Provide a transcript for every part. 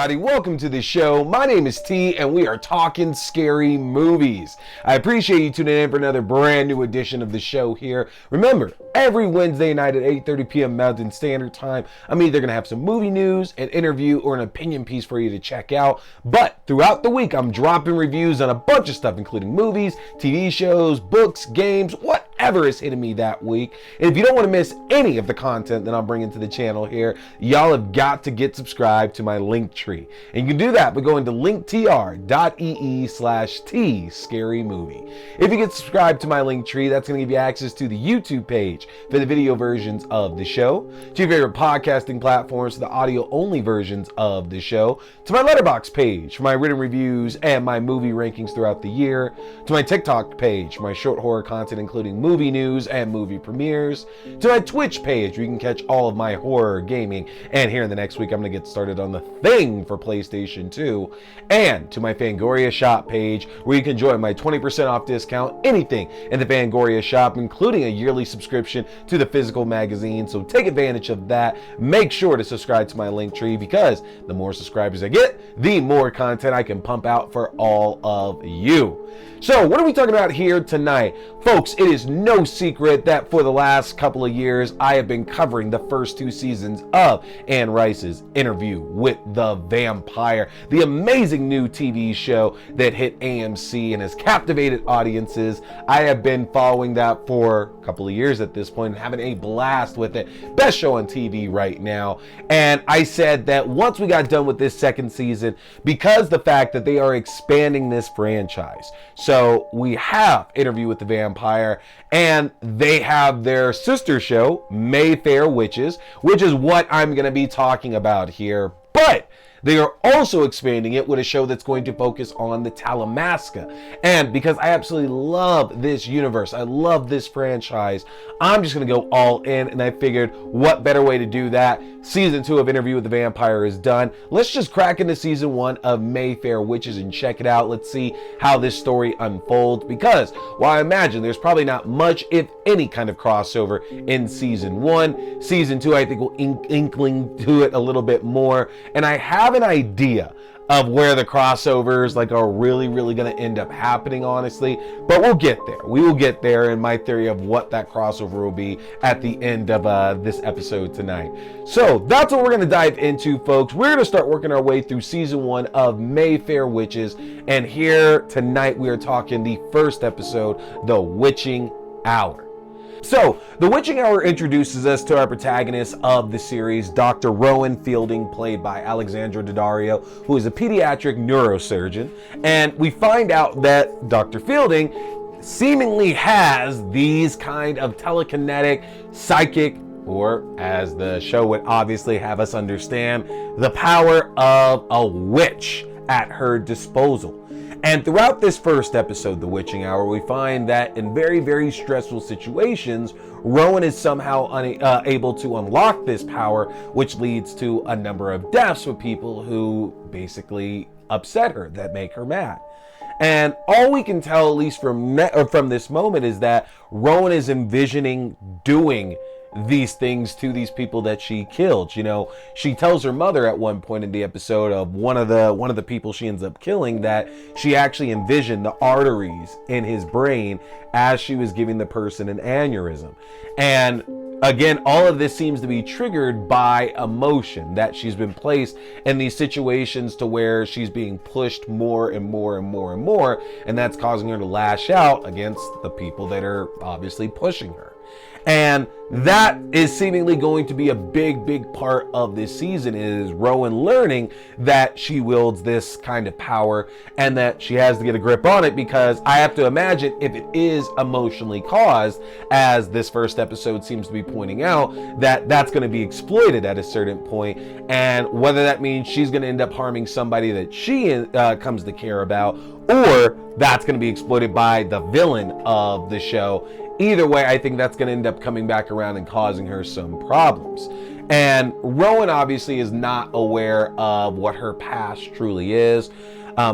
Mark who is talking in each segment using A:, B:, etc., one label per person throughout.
A: everybody, welcome to the show. My name is T and we are talking scary movies. I appreciate you tuning in for another brand new edition of the show here. Remember, every Wednesday night at 8:30 p.m. Mountain Standard Time, I'm either going to have some movie news, an interview, or an opinion piece for you to check out. But throughout the week, I'm dropping reviews on a bunch of stuff, including movies, TV shows, books, games, whatever is hitting me that week. And if you don't want to miss any of the content that I'm bringing to the channel here, y'all have got to get subscribed to my link tree. And you can do that by going to linktr.ee/T Scary Movie. If you get subscribed to my link tree, that's going to give you access to the YouTube page for the video versions of the show, to your favorite podcasting platforms for the audio only versions of the show, to my Letterboxd page for my written reviews and my movie rankings throughout the year, to my TikTok page for my short horror content including movie news and movie premieres, to my Twitch page where you can catch all of my horror, gaming, and here in the next week I'm going to get started on The Thing for PlayStation 2, and to my Fangoria shop page where you can enjoy my 20% off discount anything in the Fangoria shop, including a yearly subscription to the physical magazine. So take advantage of that. Make sure to subscribe to my link tree because the more subscribers I get, the more content I can pump out for all of you. So what are we talking about here tonight? Folks, it is no secret that for the last couple of years, I have been covering the first two seasons of Anne Rice's Interview with the Vampire, the amazing new TV show that hit AMC and has captivated audiences. I have been following that for a couple of years at this point and having a blast with it. Best show on TV right now. And I said that once we got done with this second season, because the fact that they are expanding this franchise. So we have Interview with the Vampire, and they have their sister show, Mayfair Witches, which is what I'm going to be talking about here. But they are also expanding it with a show that's going to focus on the Talamasca. And because I absolutely love this universe, I love this franchise, I'm just going to go all in, and I figured what better way to do that? Season 2 of Interview with the Vampire is done. Let's just crack into Season 1 of Mayfair Witches and check it out. Let's see how this story unfolds, because while I imagine there's probably not much, if any, kind of crossover in Season 1, Season 2 I think will inkling to it a little bit more, and I have an idea of where the crossovers are really going to end up happening, honestly, but we'll get there. We will get there in my theory of what that crossover will be at the end of this episode tonight. So that's what we're going to dive into, folks. We're going to start working our way through Season 1 of Mayfair Witches, and here tonight we are talking the first episode, The Witching Hour. So, The Witching Hour introduces us to our protagonist of the series, Dr. Rowan Fielding, played by Alexandra Daddario, who is a pediatric neurosurgeon. And we find out that Dr. Fielding seemingly has these kind of telekinetic, psychic, or as the show would obviously have us understand, the power of a witch at her disposal. And throughout this first episode, The Witching Hour, we find that in very stressful situations, Rowan is somehow able to unlock this power, which leads to a number of deaths with people who basically upset her, that make her mad. And all we can tell, at least from this moment, is that Rowan is envisioning doing these things to these people that she killed. You know, she tells her mother at one point in the episode of one of the people she ends up killing that she actually envisioned the arteries in his brain as she was giving the person an aneurysm. And again, all of this seems to be triggered by emotion, that she's been placed in these situations to where she's being pushed more and more, and that's causing her to lash out against the people that are obviously pushing her. And that is seemingly going to be a big part of this season, is Rowan learning that she wields this kind of power and that she has to get a grip on it, because I have to imagine if it is emotionally caused, as this first episode seems to be pointing out, that that's going to be exploited at a certain point, and whether that means she's going to end up harming somebody that she comes to care about, or that's going to be exploited by the villain of the show. Either way, I think that's going to end up coming back around and causing her some problems. And Rowan obviously is not aware of what her past truly is.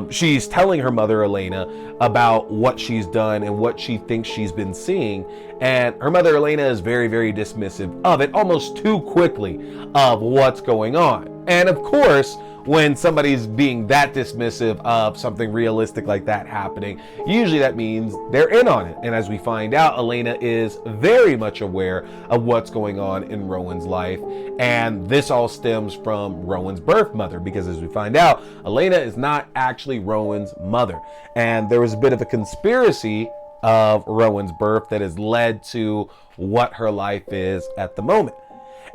A: She's telling her mother, Elena, about what she's done and what she thinks she's been seeing. And her mother, Elena, is very dismissive of it, almost too quickly, of what's going on. And of course, when somebody's being that dismissive of something realistic like that happening, usually that means they're in on it. And as we find out, Elena is very much aware of what's going on in Rowan's life. And this all stems from Rowan's birth mother, because as we find out, Elena is not actually Rowan's mother. And there was a bit of a conspiracy of Rowan's birth that has led to what her life is at the moment.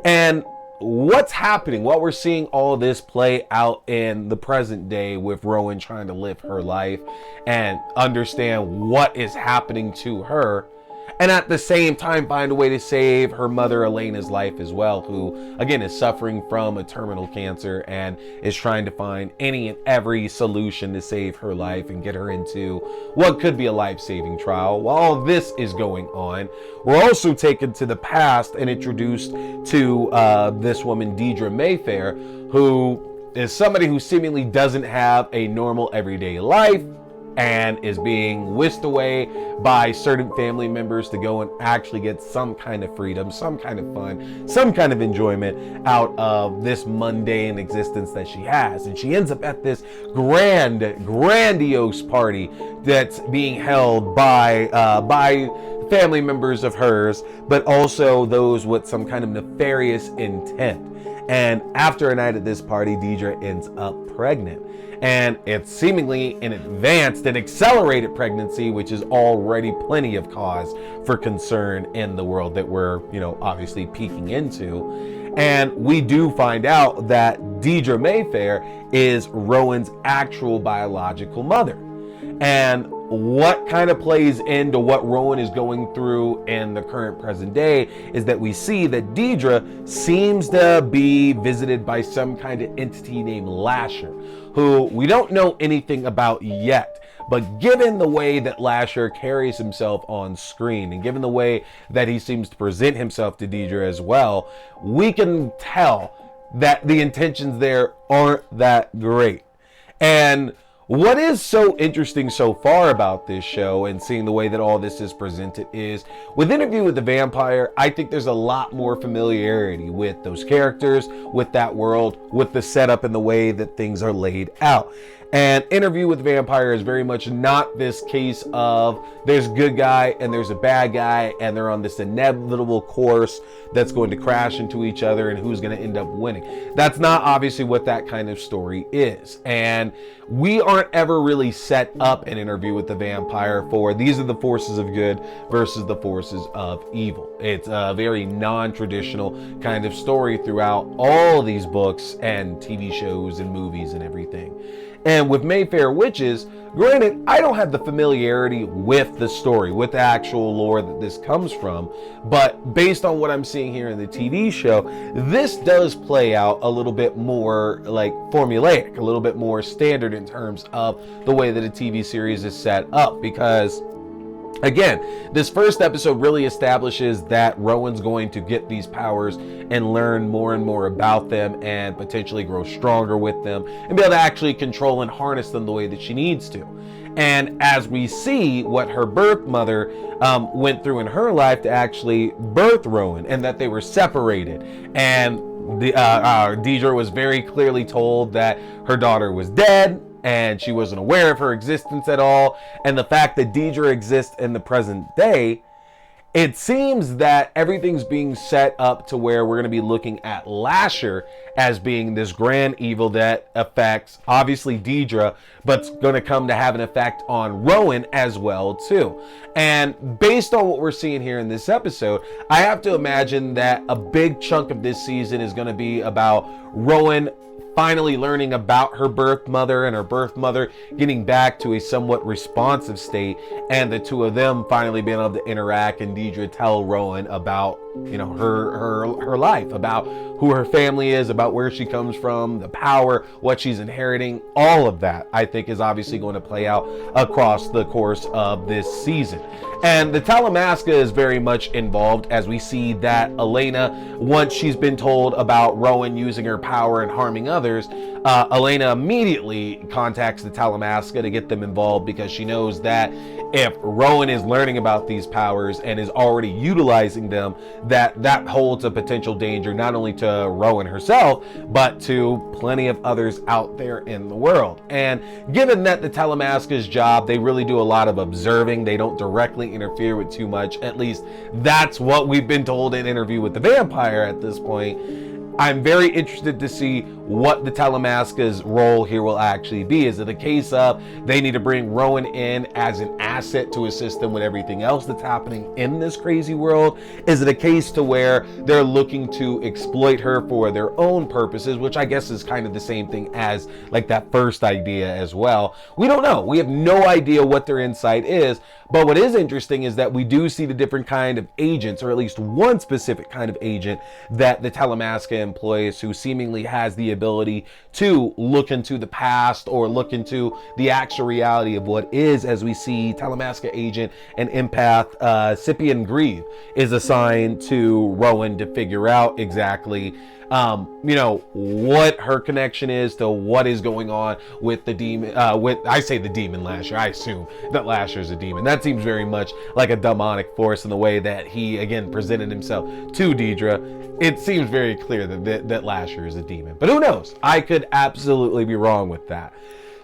A: And what's happening, what we're seeing all this play out in the present day with Rowan trying to live her life and understand what is happening to her, and at the same time find a way to save her mother Elena's life as well, who again is suffering from a terminal cancer and is trying to find any and every solution to save her life and get her into what could be a life-saving trial. While all this is going on, we're also taken to the past and introduced to this woman Deidre Mayfair, who is somebody who seemingly doesn't have a normal everyday life and is being whisked away by certain family members to go and actually get some kind of freedom, some kind of fun, some kind of enjoyment out of this mundane existence that she has. And she ends up at this grandiose party that's being held by family members of hers, but also those with some kind of nefarious intent. And after a night at this party, Deidre ends up pregnant. And it's seemingly an advanced and accelerated pregnancy, which is already plenty of cause for concern in the world that we're, obviously peeking into. And we do find out that Deidre Mayfair is Rowan's actual biological mother. And what kind of plays into what Rowan is going through in the current present day is that we see that Deidre seems to be visited by some kind of entity named Lasher, who we don't know anything about yet. But given the way that Lasher carries himself on screen, and given the way that he seems to present himself to Deidre as well, we can tell that the intentions there aren't that great. And what is so interesting so far about this show and seeing the way that all this is presented is, with Interview with the Vampire, I think there's a lot more familiarity with those characters, with that world, with the setup and the way that things are laid out. And Interview with the Vampire is very much not this case of there's a good guy and there's a bad guy and they're on this inevitable course that's going to crash into each other and who's going to end up winning. That's not obviously what that kind of story is. And we aren't ever really set up an Interview with the Vampire for these are the forces of good versus the forces of evil. It's a very non-traditional kind of story throughout all of these books and TV shows and movies and everything. And with Mayfair Witches, granted, I don't have the familiarity with the story, with the actual lore that this comes from, but based on what I'm seeing here in the TV show, this does play out a little bit more like formulaic, a little bit more standard in terms of the way that a TV series is set up, because again, this first episode really establishes that Rowan's going to get these powers and learn more and more about them and potentially grow stronger with them and be able to actually control and harness them the way that she needs to. And as we see what her birth mother went through in her life to actually birth Rowan, and that they were separated, and Deidre was very clearly told that her daughter was dead, and she wasn't aware of her existence at all. And the fact that Deidre exists in the present day, it seems that everything's being set up to where we're going to be looking at Lasher as being this grand evil that affects obviously Deidre, but's going to come to have an effect on Rowan as well too. And based on what we're seeing here in this episode, I have to imagine that a big chunk of this season is going to be about Rowan finally learning about her birth mother and her birth mother getting back to a somewhat responsive state, and the two of them finally being able to interact and Deidre tell Rowan about, her life, about who her family is, about where she comes from, the power, what she's inheriting. All of that, I think, is obviously going to play out across the course of this season. And the Talamasca is very much involved, as we see that Elena, once she's been told about Rowan using her power and harming others, Elena immediately contacts the Talamasca to get them involved, because she knows that if Rowan is learning about these powers and is already utilizing them, that holds a potential danger not only to Rowan herself, but to plenty of others out there in the world. And given that the Talamasca's job, they really do a lot of observing. They don't directly interfere with too much. At least that's what we've been told in Interview with the Vampire at this point. I'm very interested to see what the Talamasca's role here will actually be. Is it a case of they need to bring Rowan in as an asset to assist them with everything else that's happening in this crazy world? Is it a case to where they're looking to exploit her for their own purposes, which I guess is kind of the same thing as like that first idea as well? We don't know. We have no idea what their insight is. But what is interesting is that we do see the different kind of agents, or at least one specific kind of agent that the Talamasca employs, who seemingly has the ability to look into the past or look into the actual reality of what is, as we see Talamasca agent and empath Cyprian Grieve is assigned to Rowan to figure out exactly what her connection is to what is going on with the demon, I say the demon Lasher. I assume that Lasher is a demon. That seems very much like a demonic force in the way that he, again, presented himself to Deidre. It seems very clear that Lasher is a demon. But who knows? I could absolutely be wrong with that.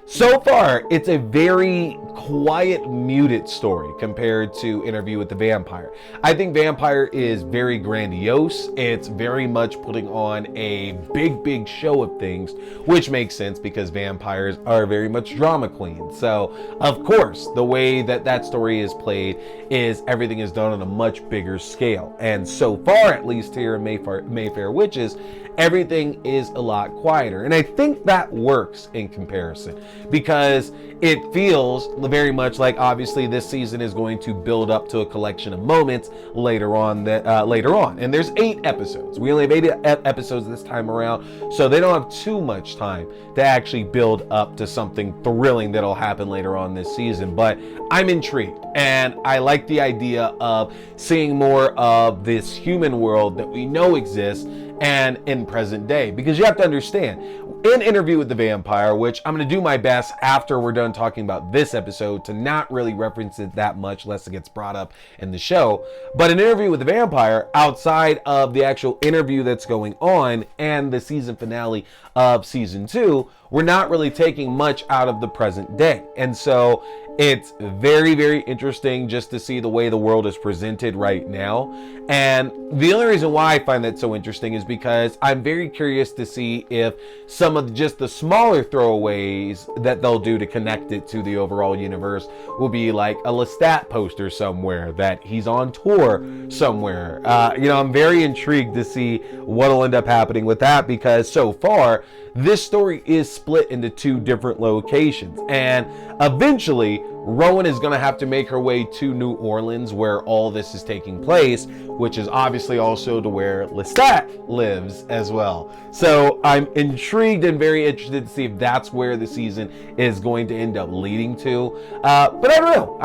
A: So far, it's a very quiet, muted story compared to Interview with the Vampire. I think Vampire is very grandiose. It's very much putting on a big show of things, which makes sense because vampires are very much drama queens. So, of course, the way that story is played is everything is done on a much bigger scale. And so far, at least here in Mayfair Witches, everything is a lot quieter. And I think that works in comparison, because it feels very much like, obviously, this season is going to build up to a collection of moments later on. And there's 8 episodes. We only have 8 episodes this time around, so they don't have too much time to actually build up to something thrilling that'll happen later on this season. But I'm intrigued, and I like the idea of seeing more of this human world that we know exists and in present day. Because you have to understand, in Interview with the Vampire, which I'm going to do my best after we're done talking about this episode to not really reference it that much unless it gets brought up in the show, but in Interview with the Vampire, outside of the actual interview that's going on and the season finale of season 2, we're not really taking much out of the present day. And so it's very interesting just to see the way the world is presented right now. And the only reason why I find that so interesting is because I'm very curious to see if some of just the smaller throwaways that they'll do to connect it to the overall universe will be like a Lestat poster somewhere, that he's on tour somewhere. I'm very intrigued to see what'll end up happening with that, because so far this story is split into 2 different locations, and eventually Rowan is going to have to make her way to New Orleans, where all this is taking place, which is obviously also to where Lestat lives as well. So I'm intrigued and very interested to see if that's where the season is going to end up leading to. But I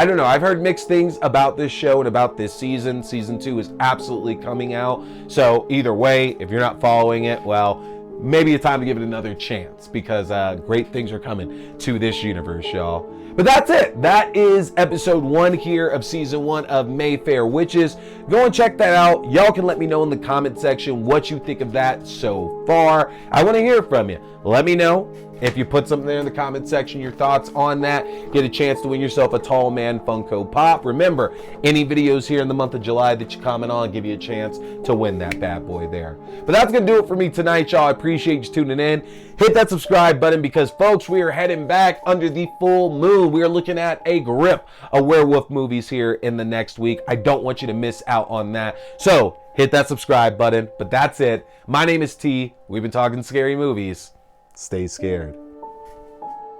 A: don't know. I've heard mixed things about this show and about this season. Season 2 is absolutely coming out. So either way, if you're not following it, well, maybe it's time to give it another chance, because great things are coming to this universe, y'all. But that's it. That is episode 1 here of season 1 of Mayfair Witches. Go and check that out. Y'all can let me know in the comment section what you think of that so far. I want to hear from you. Let me know. If you put something there in the comment section, your thoughts on that, get a chance to win yourself a Tall Man Funko Pop. Remember, any videos here in the month of July that you comment on give you a chance to win that bad boy there. But that's going to do it for me tonight, y'all. I appreciate you tuning in. Hit that subscribe button, because, folks, we are heading back under the full moon. We are looking at a grip of werewolf movies here in the next week. I don't want you to miss out on that. So hit that subscribe button. But that's it. My name is T. We've been talking scary movies. Stay scared.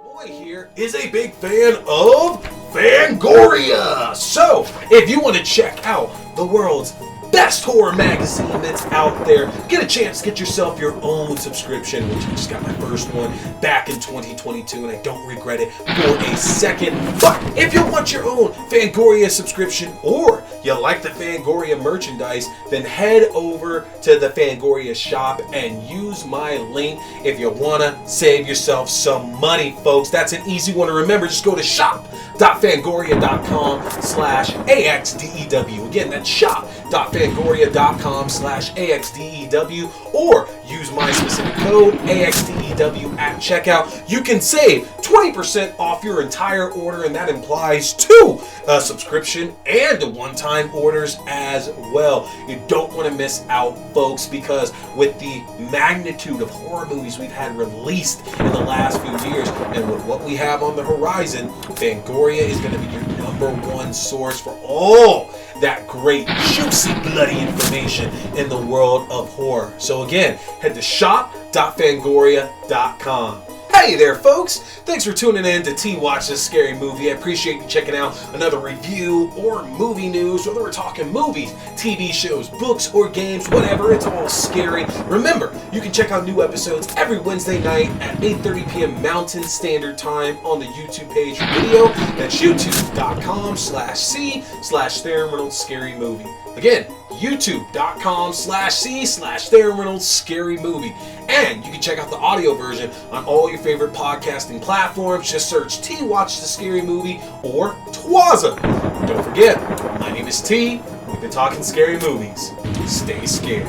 A: Boy here is a big fan of Fangoria. So, if you want to check out the world's best horror magazine that's out there, get a chance to get yourself your own subscription, which I just got my first one back in 2022, and I don't regret it for a second. But if you want your own Fangoria subscription, or you like the Fangoria merchandise, then head over to the Fangoria shop and use my link if you want to save yourself some money, folks. That's an easy one to remember. Just go to shop.fangoria.com/AXDEW. Again, that's shop.fangoria.com/AXDEW, or use my specific code AXDEW at checkout. You can save 20% off your entire order, and that implies 2 subscription and one-time orders as well. You don't want to miss out, folks, because with the magnitude of horror movies we've had released in the last few years, and with what we have on the horizon, Fangoria is going to be your #1 source for all that great, juicy, bloody information in the world of horror. So again, head to shop.fangoria.com. Hey there, folks! Thanks for tuning in to T-Watch This Scary Movie. I appreciate you checking out another review or movie news, whether we're talking movies, TV shows, books, or games, whatever, it's all scary. Remember, you can check out new episodes every Wednesday night at 8:30 p.m. Mountain Standard Time on the YouTube page for video. That's youtube.com/C/Theron Reynolds Scary Movie. Again, youtube.com/C/Theron Reynolds Scary Movie. And you can check out the audio version on all your favorite podcasting platforms. Just search T Watch the Scary Movie or TWASM. Don't forget, my name is T. We've been talking scary movies. Stay scared.